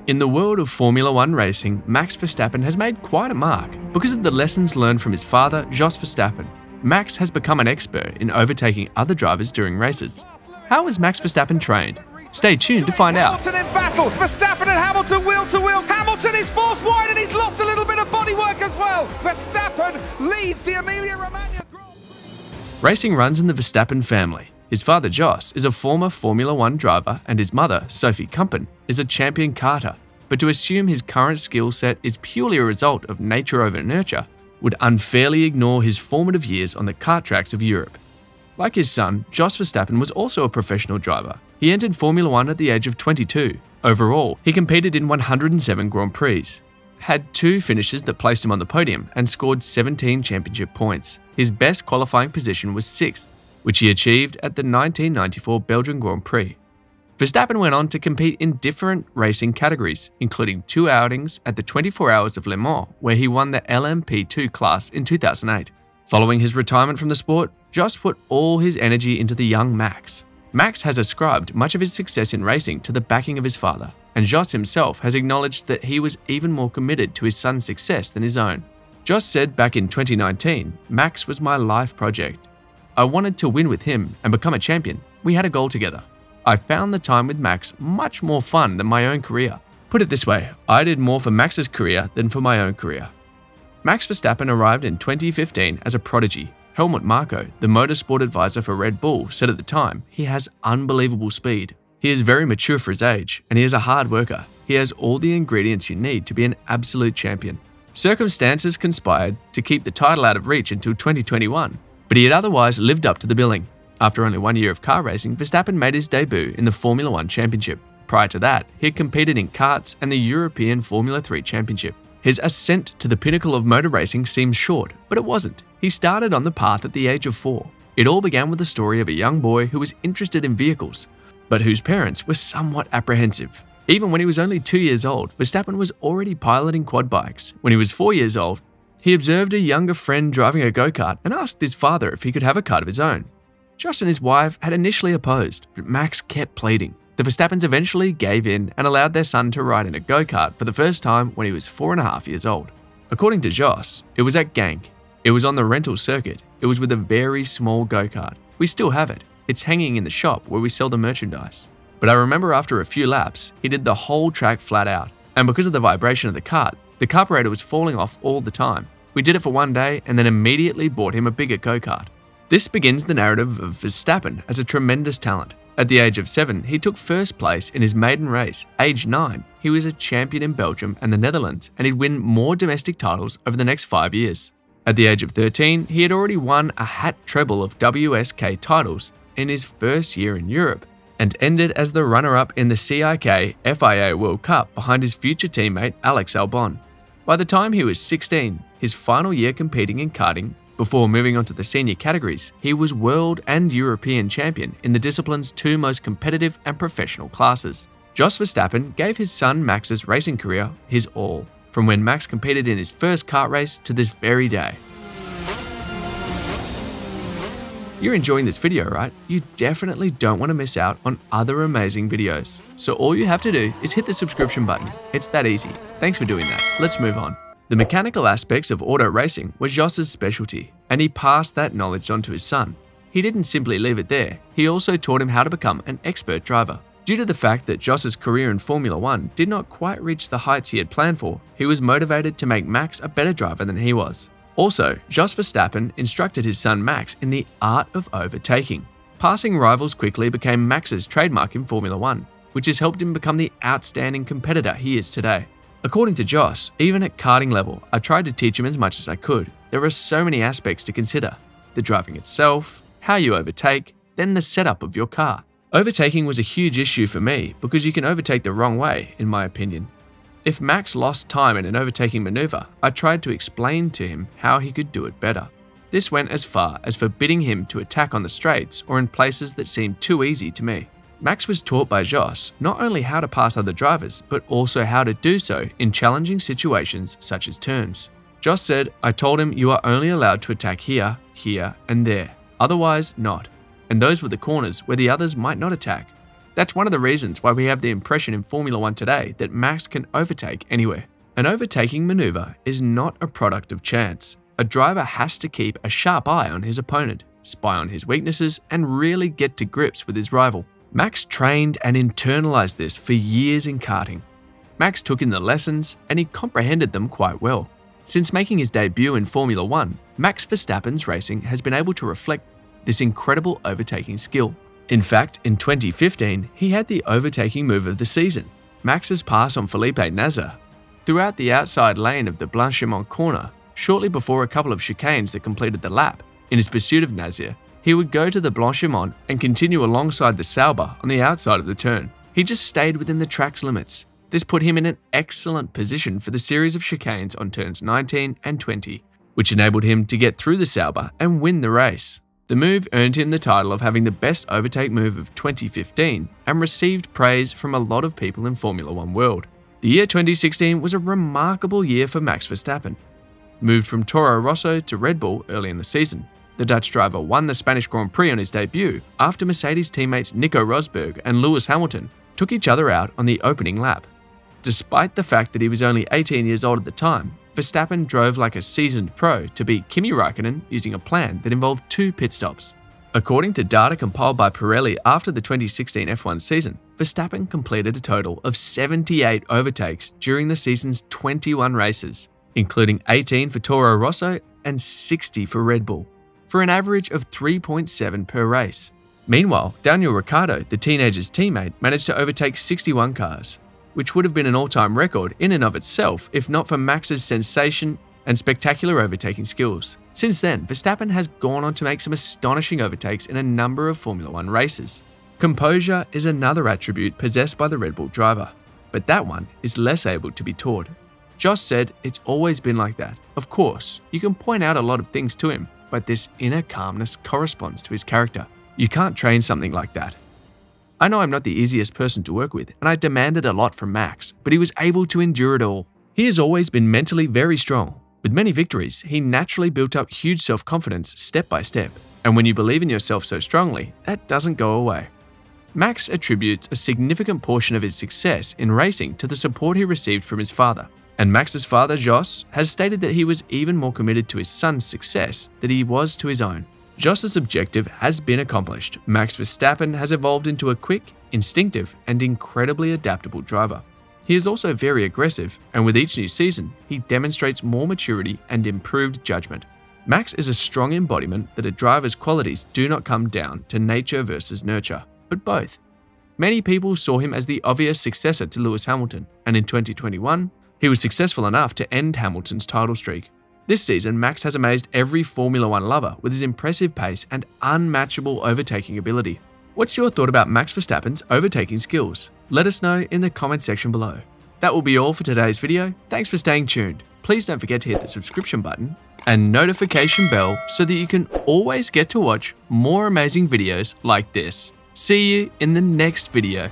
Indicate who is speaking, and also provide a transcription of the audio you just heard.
Speaker 1: In the world of Formula One racing, Max Verstappen has made quite a mark. Because of the lessons learned from his father, Jos Verstappen, Max has become an expert in overtaking other drivers during races. How was Max Verstappen trained? Stay tuned to find out.
Speaker 2: Hamilton in battle. Verstappen and Hamilton wheel to wheel. Hamilton is forced wide and he's lost a little bit of bodywork as well. Verstappen leads the Emilia-Romagna Grand Prix.
Speaker 1: Racing runs in the Verstappen family. His father, Jos, is a former Formula One driver and his mother, Sophie Kumpen, is a champion karter. But to assume his current skill set is purely a result of nature over nurture would unfairly ignore his formative years on the kart tracks of Europe. Like his son, Jos Verstappen was also a professional driver. He entered Formula One at the age of 22. Overall, he competed in 107 Grand Prix, had 2 finishes that placed him on the podium, and scored 17 championship points. His best qualifying position was 6th, which he achieved at the 1994 Belgian Grand Prix. Verstappen went on to compete in different racing categories, including 2 outings at the 24 Hours of Le Mans, where he won the LMP2 class in 2008. Following his retirement from the sport, Jos put all his energy into the young Max. Max has ascribed much of his success in racing to the backing of his father, and Jos himself has acknowledged that he was even more committed to his son's success than his own. Jos said back in 2019, "Max was my life project. I wanted to win with him and become a champion. We had a goal together. I found the time with Max much more fun than my own career. Put it this way, I did more for Max's career than for my own career." Max Verstappen arrived in 2015 as a prodigy. Helmut Marko, the motorsport advisor for Red Bull, said at the time, "He has unbelievable speed. He is very mature for his age, and he is a hard worker. He has all the ingredients you need to be an absolute champion." Circumstances conspired to keep the title out of reach until 2021, but he had otherwise lived up to the billing. After only 1 year of car racing, Verstappen made his debut in the Formula One Championship. Prior to that, he had competed in karts and the European Formula 3 Championship. His ascent to the pinnacle of motor racing seems short, but it wasn't. He started on the path at the age of 4. It all began with the story of a young boy who was interested in vehicles, but whose parents were somewhat apprehensive. Even when he was only 2 years old, Verstappen was already piloting quad bikes. When he was 4 years old, he observed a younger friend driving a go-kart and asked his father if he could have a kart of his own. Jos and his wife had initially opposed, but Max kept pleading. The Verstappens eventually gave in and allowed their son to ride in a go-kart for the first time when he was 4.5 years old. According to Jos, it was at Genk. It was on the rental circuit. It was with a very small go-kart. We still have it. It's hanging in the shop where we sell the merchandise. But I remember after a few laps, he did the whole track flat out. And because of the vibration of the kart, the carburetor was falling off all the time. We did it for 1 day and then immediately bought him a bigger go-kart. This begins the narrative of Verstappen as a tremendous talent. At the age of 7, he took first place in his maiden race. Age 9, he was a champion in Belgium and the Netherlands, and he'd win more domestic titles over the next 5 years. At the age of 13, he had already won a hat treble of WSK titles in his first year in Europe, and ended as the runner-up in the CIK FIA World Cup behind his future teammate Alex Albon. By the time he was 16, his final year competing in karting, before moving on to the senior categories, he was world and European champion in the discipline's 2 most competitive and professional classes. Jos Verstappen gave his son Max's racing career his all, from when Max competed in his first kart race to this very day. You're enjoying this video, right? You definitely don't want to miss out on other amazing videos. So all you have to do is hit the subscription button. It's that easy. Thanks for doing that. Let's move on. The mechanical aspects of auto racing was Jos's specialty, and he passed that knowledge on to his son. He didn't simply leave it there, he also taught him how to become an expert driver. Due to the fact that Jos's career in Formula One did not quite reach the heights he had planned for, he was motivated to make Max a better driver than he was. Also, Jos Verstappen instructed his son Max in the art of overtaking. Passing rivals quickly became Max's trademark in Formula One, which has helped him become the outstanding competitor he is today. According to Jos, even at karting level, I tried to teach him as much as I could. There are so many aspects to consider. The driving itself, how you overtake, then the setup of your car. Overtaking was a huge issue for me because you can overtake the wrong way, in my opinion. If Max lost time in an overtaking maneuver, I tried to explain to him how he could do it better. This went as far as forbidding him to attack on the straights or in places that seemed too easy to me. Max was taught by Jos not only how to pass other drivers, but also how to do so in challenging situations such as turns. Jos said, "I told him you are only allowed to attack here, here, and there, otherwise not. And those were the corners where the others might not attack. That's one of the reasons why we have the impression in Formula 1 today that Max can overtake anywhere. An overtaking maneuver is not a product of chance. A driver has to keep a sharp eye on his opponent, spy on his weaknesses, and really get to grips with his rival. Max trained and internalized this for years in karting. Max took in the lessons and he comprehended them quite well. Since making his debut in Formula 1, Max Verstappen's racing has been able to reflect this incredible overtaking skill. In fact, in 2015, he had the overtaking move of the season, Max's pass on Felipe Nasr throughout the outside lane of the Blanchimont corner, shortly before a couple of chicanes that completed the lap. In his pursuit of Nasr, he would go to the Blanchimont and continue alongside the Sauber on the outside of the turn. He just stayed within the track's limits. This put him in an excellent position for the series of chicanes on turns 19 and 20, which enabled him to get through the Sauber and win the race. The move earned him the title of having the best overtake move of 2015 and received praise from a lot of people in Formula 1 world. The year 2016 was a remarkable year for Max Verstappen. Moved from Toro Rosso to Red Bull early in the season, the Dutch driver won the Spanish Grand Prix on his debut after Mercedes teammates Nico Rosberg and Lewis Hamilton took each other out on the opening lap. Despite the fact that he was only 18 years old at the time, Verstappen drove like a seasoned pro to beat Kimi Raikkonen using a plan that involved 2 pit stops. According to data compiled by Pirelli after the 2016 F1 season, Verstappen completed a total of 78 overtakes during the season's 21 races, including 18 for Toro Rosso and 60 for Red Bull, for an average of 3.7 per race. Meanwhile, Daniel Ricciardo, the teenager's teammate, managed to overtake 61 cars, which would have been an all-time record in and of itself if not for Max's sensation and spectacular overtaking skills. Since then, Verstappen has gone on to make some astonishing overtakes in a number of Formula 1 races. Composure is another attribute possessed by the Red Bull driver, but that one is less able to be taught. Jos said it's always been like that. Of course, you can point out a lot of things to him, but this inner calmness corresponds to his character. You can't train something like that. I know I'm not the easiest person to work with, and I demanded a lot from Max, but he was able to endure it all. He has always been mentally very strong. With many victories, he naturally built up huge self-confidence step by step, and when you believe in yourself so strongly, that doesn't go away. Max attributes a significant portion of his success in racing to the support he received from his father, and Max's father, Jos, has stated that he was even more committed to his son's success than he was to his own. Jos's objective has been accomplished. Max Verstappen has evolved into a quick, instinctive, and incredibly adaptable driver. He is also very aggressive, and with each new season, he demonstrates more maturity and improved judgment. Max is a strong embodiment that a driver's qualities do not come down to nature versus nurture, but both. Many people saw him as the obvious successor to Lewis Hamilton, and in 2021, he was successful enough to end Hamilton's title streak. This season, Max has amazed every Formula 1 lover with his impressive pace and unmatchable overtaking ability. What's your thought about Max Verstappen's overtaking skills? Let us know in the comment section below. That will be all for today's video. Thanks for staying tuned. Please don't forget to hit the subscription button and notification bell so that you can always get to watch more amazing videos like this. See you in the next video.